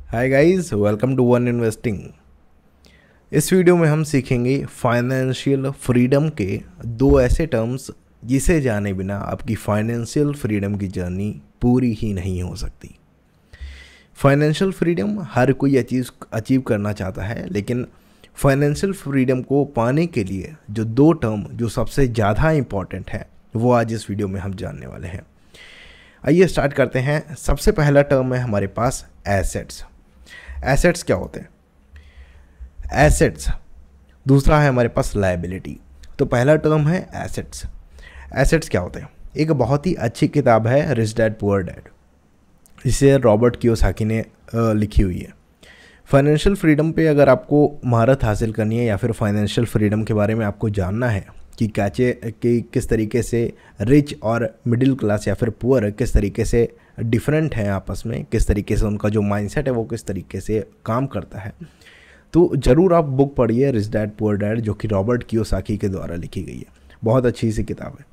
Hi guys, welcome to one investing. इस video में हम सीखेंगे फाइनेंशियल फ्रीडम के दो ऐसे टर्म्स जिसे जाने बिना आपकी फाइनेंशियल फ्रीडम की जर्नी पूरी ही नहीं हो सकती। फाइनेंशियल फ्रीडम हर कोई अचीव करना चाहता है, लेकिन फाइनेंशियल फ्रीडम को पाने के लिए जो दो टर्म जो सबसे ज़्यादा इम्पॉर्टेंट है वो आज इस वीडियो में हम जानने वाले हैं। आइए स्टार्ट करते हैं। सबसे पहला टर्म है हमारे पास एसेट्स। एसेट्स क्या होते हैं? एसेट्स। दूसरा है हमारे पास लायबिलिटी। तो पहला टर्म है एसेट्स। एसेट्स क्या होते हैं? एक बहुत ही अच्छी किताब है रिच डैड पुअर डैड, जिसे रॉबर्ट कियोसाकी ने लिखी हुई है। फाइनेंशियल फ्रीडम पे अगर आपको महारत हासिल करनी है या फिर फाइनेंशियल फ्रीडम के बारे में आपको जानना है कि किस तरीके से रिच और मिडिल क्लास या फिर पुअर किस तरीके से डिफरेंट हैं आपस में, किस तरीके से उनका जो माइंडसेट है वो किस तरीके से काम करता है, तो ज़रूर आप बुक पढ़िए रिच डैड पुअर डैड, जो कि रॉबर्ट कियोसाकी के द्वारा लिखी गई है। बहुत अच्छी सी किताब है।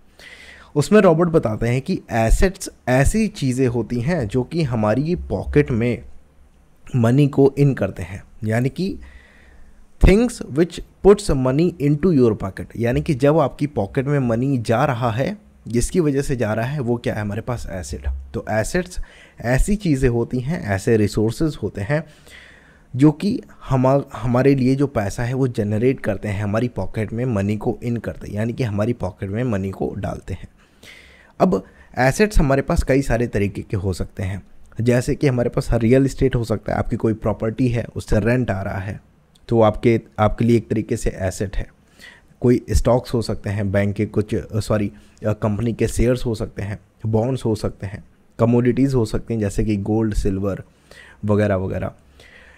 उसमें रॉबर्ट बताते हैं कि एसेट्स ऐसी चीज़ें होती हैं जो कि हमारी पॉकेट में मनी को इन करते हैं, यानी कि things which puts money into your pocket, यानी कि जब आपकी पॉकेट में मनी जा रहा है, जिसकी वजह से जा रहा है वो क्या है? हमारे पास एसेट। तो एसेट्स ऐसी चीज़ें होती हैं, ऐसे रिसोर्सेज होते हैं जो कि हमारे लिए जो पैसा है वो जनरेट करते हैं, हमारी पॉकेट में मनी को इन करते हैं, यानी कि हमारी पॉकेट में मनी को डालते हैं। अब एसेट्स हमारे पास कई सारे तरीके के हो सकते हैं, जैसे कि हमारे पास रियल इस्टेट हो सकता है। आपकी कोई प्रॉपर्टी है, उससे रेंट आ रहा है, तो आपके लिए एक तरीके से एसेट है। कोई स्टॉक्स हो सकते हैं, बैंक के कुछ कंपनी के शेयर्स हो सकते हैं, बॉन्ड्स हो सकते हैं, कमोडिटीज़ हो सकती हैं जैसे कि गोल्ड, सिल्वर वगैरह वगैरह।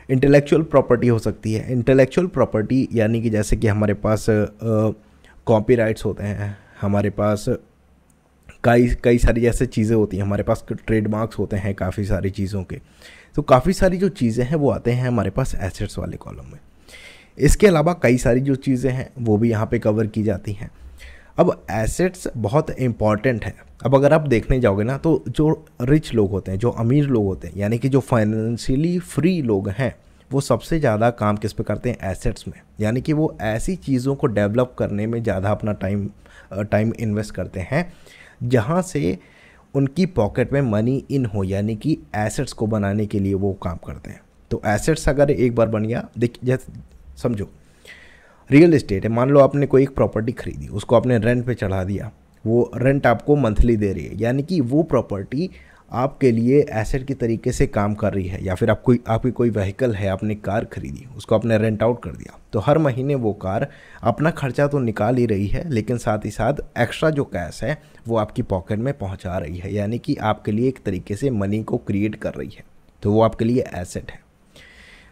इंटेलेक्चुअल प्रॉपर्टी हो सकती है। इंटेलेक्चुअल प्रॉपर्टी यानी कि जैसे कि हमारे पास कॉपीराइट्स होते हैं, हमारे पास कई सारी जैसे चीज़ें होती हैं, हमारे पास ट्रेडमार्क्स होते हैं काफ़ी सारी चीज़ों के। तो काफ़ी सारी जो चीज़ें हैं वो आते हैं हमारे पास एसेट्स वाले कॉलम में। इसके अलावा कई सारी जो चीज़ें हैं वो भी यहाँ पे कवर की जाती हैं। अब एसेट्स बहुत इम्पॉर्टेंट है। अब अगर आप देखने जाओगे ना, तो जो रिच लोग होते हैं, जो अमीर लोग होते हैं, यानी कि जो फाइनेंशियली फ्री लोग हैं, वो सबसे ज़्यादा काम किस पे करते हैं? एसेट्स में। यानी कि वो ऐसी चीज़ों को डेवलप करने में ज़्यादा अपना टाइम इन्वेस्ट करते हैं जहाँ से उनकी पॉकेट में मनी इन हो, यानी कि एसेट्स को बनाने के लिए वो काम करते हैं। तो एसेट्स अगर एक बार बन गया, जैसे समझो रियल इस्टेट है। मान लो आपने कोई एक प्रॉपर्टी खरीदी, उसको आपने रेंट पे चढ़ा दिया, वो रेंट आपको मंथली दे रही है, यानी कि वो प्रॉपर्टी आपके लिए एसेट की तरीके से काम कर रही है। या फिर आपकी कोई व्हीकल है, आपने कार खरीदी, उसको आपने रेंट आउट कर दिया, तो हर महीने वो कार अपना खर्चा तो निकाल ही रही है, लेकिन साथ ही साथ एक्स्ट्रा जो कैश है वो आपकी पॉकेट में पहुंचा रही है, यानी कि आपके लिए एक तरीके से मनी को क्रिएट कर रही है। तो वो आपके लिए एसेट है।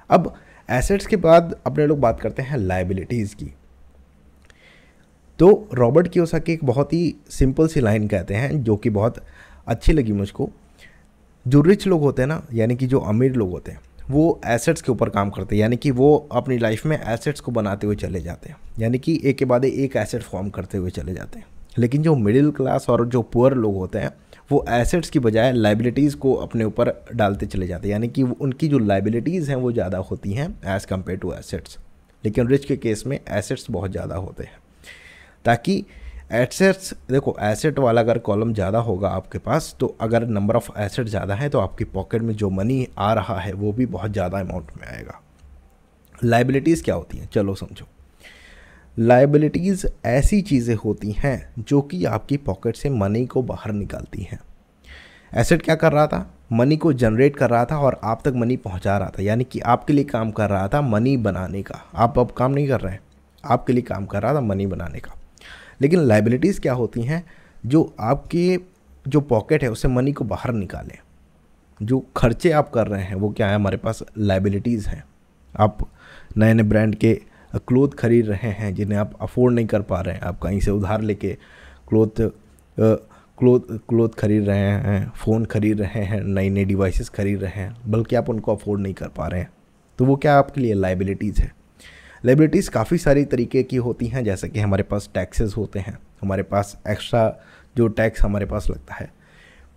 अब एसेट्स के बाद अपने लोग बात करते हैं लायबिलिटीज़ की। तो रॉबर्ट कियोसाकी एक बहुत ही सिंपल सी लाइन कहते हैं जो कि बहुत अच्छी लगी मुझको। जो रिच लोग होते हैं ना, यानी कि जो अमीर लोग होते हैं, वो एसेट्स के ऊपर काम करते हैं, यानी कि वो अपनी लाइफ में एसेट्स को बनाते हुए चले जाते हैं, यानी कि एक के बाद एक एसेट फॉर्म करते हुए चले जाते हैं। लेकिन जो मिडिल क्लास और जो पुअर लोग होते हैं, वो एसेट्स की बजाय लाइबिलिटीज़ को अपने ऊपर डालते चले जाते हैं, यानी कि उनकी जो लाइबिलिटीज़ हैं वो ज़्यादा होती हैं एज़ कम्पेयर टू एसेट्स। लेकिन रिच के केस में एसेट्स बहुत ज़्यादा होते हैं, ताकि एसेट्स, देखो एसेट वाला अगर कॉलम ज़्यादा होगा आपके पास, तो अगर नंबर ऑफ़ एसेट ज़्यादा है तो आपकी पॉकेट में जो मनी आ रहा है वो भी बहुत ज़्यादा अमाउंट में आएगा। लाइबिलिटीज़ क्या होती हैं? चलो समझो। लायबिलिटीज़ ऐसी चीज़ें होती हैं जो कि आपकी पॉकेट से मनी को बाहर निकालती हैं। एसेट क्या कर रहा था? मनी को जनरेट कर रहा था और आप तक मनी पहुंचा रहा था, यानी कि आपके लिए काम कर रहा था मनी बनाने का। आप अब काम नहीं कर रहे हैं, आपके लिए काम कर रहा था मनी बनाने का। लेकिन लायबिलिटीज़ क्या होती हैं? जो आपके जो पॉकेट है उससे मनी को बाहर निकालें। जो खर्चे आप कर रहे हैं वो क्या है? हमारे पास लायबिलिटीज़ हैं। आप नए नए ब्रांड के क्लोथ खरीद रहे हैं जिन्हें आप अफोर्ड नहीं कर पा रहे हैं, आप कहीं से उधार लेके क्लोथ खरीद रहे हैं, फ़ोन खरीद रहे हैं, नई नई डिवाइसेस खरीद रहे हैं, बल्कि आप उनको अफोर्ड नहीं कर पा रहे हैं, तो वो क्या आपके लिए लायबिलिटीज़ है। लायबिलिटीज़ काफ़ी सारी तरीके की होती हैं, जैसे कि हमारे पास टैक्सेस होते हैं, हमारे पास एक्स्ट्रा जो टैक्स हमारे पास लगता है।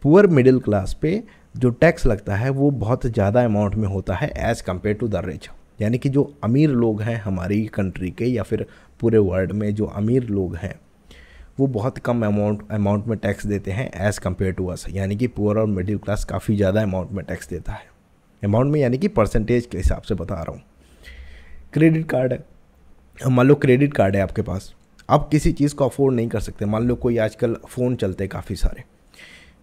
पुअर मिडिल क्लास पे जो टैक्स लगता है वो बहुत ज़्यादा अमाउंट में होता है as compare to the rich. यानी कि जो अमीर लोग हैं हमारी कंट्री के या फिर पूरे वर्ल्ड में जो अमीर लोग हैं वो बहुत कम अमाउंट में टैक्स देते हैं एज़ कम्पेयर टू अस। यानी कि पुअर और मिडिल क्लास काफ़ी ज़्यादा अमाउंट में टैक्स देता है। अमाउंट में यानी कि परसेंटेज के हिसाब से बता रहा हूँ। क्रेडिट कार्ड है, मान लो क्रेडिट कार्ड है आपके पास, आप किसी चीज़ को अफोर्ड नहीं कर सकते। मान लो कोई आजकल फ़ोन चलते हैं काफ़ी सारे,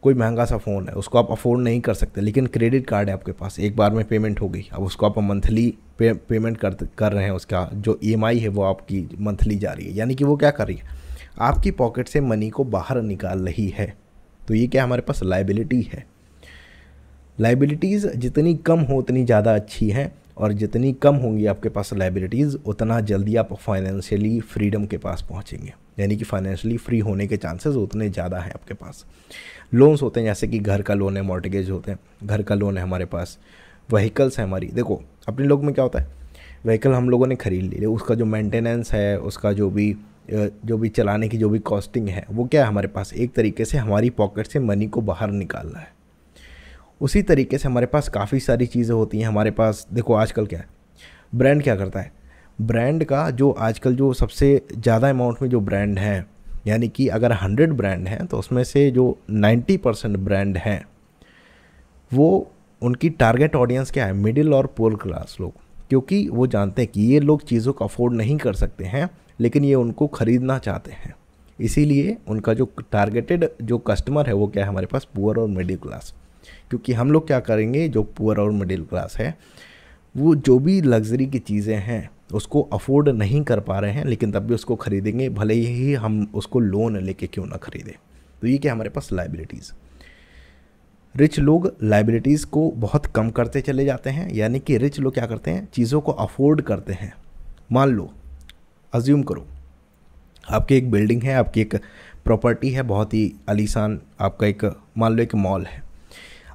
कोई महंगा सा फ़ोन है उसको आप अफोर्ड नहीं कर सकते, लेकिन क्रेडिट कार्ड है आपके पास, एक बार में पेमेंट हो गई, अब उसको आप मंथली पेमेंट कर रहे हैं, उसका जो EMI है वो आपकी मंथली जा रही है। यानी कि वो क्या कर रही है, आपकी पॉकेट से मनी को बाहर निकाल रही है। तो ये क्या हमारे पास लायबिलिटी है। लायबिलिटीज़ जितनी कम हो उतनी ज़्यादा अच्छी हैं, और जितनी कम होंगी आपके पास लायबिलिटीज़ उतना जल्दी आप फाइनेंशियली फ्रीडम के पास पहुंचेंगे। यानी कि फाइनेंशियली फ्री होने के चांसेस उतने ज़्यादा हैं आपके पास। लोन्स होते हैं जैसे कि घर का लोन है, मॉर्टगेज होते हैं, घर का लोन है हमारे पास, व्हीकल्स है हमारी। देखो अपने लोग में क्या होता है, व्हीकल हम लोगों ने ख़रीद ली, उसका जो मेंटेनेंस है, उसका जो भी चलाने की जो भी कॉस्टिंग है वो क्या है हमारे पास, एक तरीके से हमारी पॉकेट से मनी को बाहर निकाल रहा है। उसी तरीके से हमारे पास काफ़ी सारी चीज़ें होती हैं हमारे पास। देखो आजकल क्या है, ब्रांड क्या करता है, ब्रांड का जो आजकल जो सबसे ज़्यादा अमाउंट में जो ब्रांड हैं, यानी कि अगर 100 ब्रांड हैं तो उसमें से जो 90% ब्रांड हैं वो उनकी टारगेट ऑडियंस क्या है, मिडिल और पुअर क्लास लोग। क्योंकि वो जानते हैं कि ये लोग चीज़ों को अफोर्ड नहीं कर सकते हैं लेकिन ये उनको ख़रीदना चाहते हैं, इसीलिए उनका जो टारगेटेड जो कस्टमर है वो क्या है हमारे पास, पुअर और मिडिल क्लास। क्योंकि हम लोग क्या करेंगे, जो पुअर और मिडिल क्लास है वो जो भी लग्जरी की चीज़ें हैं उसको अफोर्ड नहीं कर पा रहे हैं, लेकिन तब भी उसको ख़रीदेंगे, भले ही हम उसको लोन लेके क्यों ना ख़रीदें। तो ये क्या हमारे पास लायबिलिटीज़। रिच लोग लायबिलिटीज़ को बहुत कम करते चले जाते हैं। यानी कि रिच लोग क्या करते हैं, चीज़ों को अफोर्ड करते हैं। मान लो, अज्यूम करो आपकी एक बिल्डिंग है, आपकी एक प्रॉपर्टी है बहुत ही आलीशान, आपका एक मान लो एक मॉल है।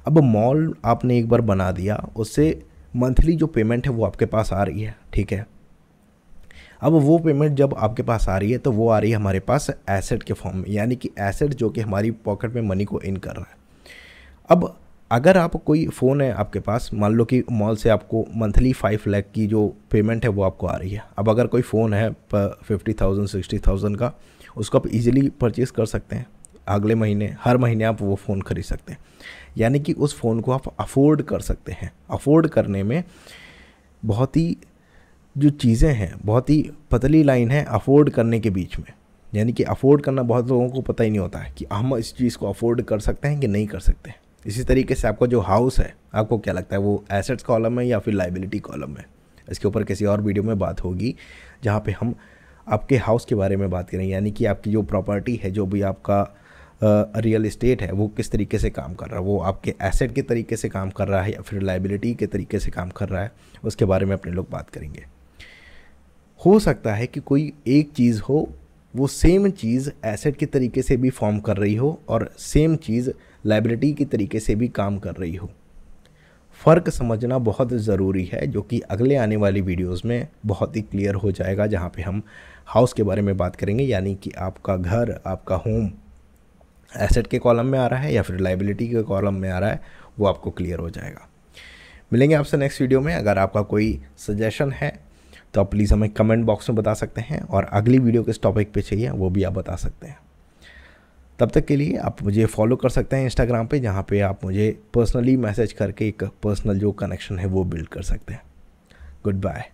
अब मॉल आपने एक बार बना दिया, उससे मंथली जो पेमेंट है वो आपके पास आ रही है, ठीक है। अब वो पेमेंट जब आपके पास आ रही है तो वो आ रही है हमारे पास एसेट के फॉर्म में, यानी कि एसेट जो कि हमारी पॉकेट में मनी को इन कर रहा है। अब अगर आप कोई फ़ोन है आपके पास, मान लो कि मॉल से आपको मंथली 5 लाख की जो पेमेंट है वो आपको आ रही है। अब अगर कोई फ़ोन है 50,000 60,000 का, उसको आप इजीली परचेज़ कर सकते हैं, अगले महीने हर महीने आप वो फ़ोन खरीद सकते हैं। यानी कि उस फ़ोन को आप अफोर्ड कर सकते हैं। अफोर्ड करने में बहुत ही जो चीज़ें हैं, बहुत ही पतली लाइन है अफोर्ड करने के बीच में। यानी कि अफोर्ड करना बहुत लोगों को पता ही नहीं होता है कि हम इस चीज़ को अफोर्ड कर सकते हैं कि नहीं कर सकते। इसी तरीके से आपका जो हाउस है, आपको क्या लगता है वो एसेट्स कॉलम है या फिर लायबिलिटी कॉलम है? इसके ऊपर किसी और वीडियो में बात होगी जहाँ पे हम आपके हाउस के बारे में बात करेंगे। यानी कि आपकी जो प्रॉपर्टी है, जो भी आपका रियल इस्टेट है, वो किस तरीके से काम कर रहा है, वो आपके एसेट के तरीके से काम कर रहा है या फिर लायबिलिटी के तरीके से काम कर रहा है, उसके बारे में अपने लोग बात करेंगे। हो सकता है कि कोई एक चीज़ हो वो सेम चीज़ एसेट के तरीके से भी फॉर्म कर रही हो और सेम चीज़ लायबिलिटी के तरीके से भी काम कर रही हो। फ़र्क समझना बहुत ज़रूरी है, जो कि अगले आने वाली वीडियोस में बहुत ही क्लियर हो जाएगा, जहाँ पे हम हाउस के बारे में बात करेंगे। यानी कि आपका घर, आपका होम एसेट के कॉलम में आ रहा है या फिर लायबिलिटी के कॉलम में आ रहा है, वो आपको क्लियर हो जाएगा। मिलेंगे आपसे नेक्स्ट वीडियो में। अगर आपका कोई सजेशन है तो आप प्लीज़ हमें कमेंट बॉक्स में बता सकते हैं, और अगली वीडियो किस टॉपिक पे चाहिए वो भी आप बता सकते हैं। तब तक के लिए आप मुझे फॉलो कर सकते हैं इंस्टाग्राम पे, जहाँ पे आप मुझे पर्सनली मैसेज करके एक पर्सनल जो कनेक्शन है वो बिल्ड कर सकते हैं। Good bye.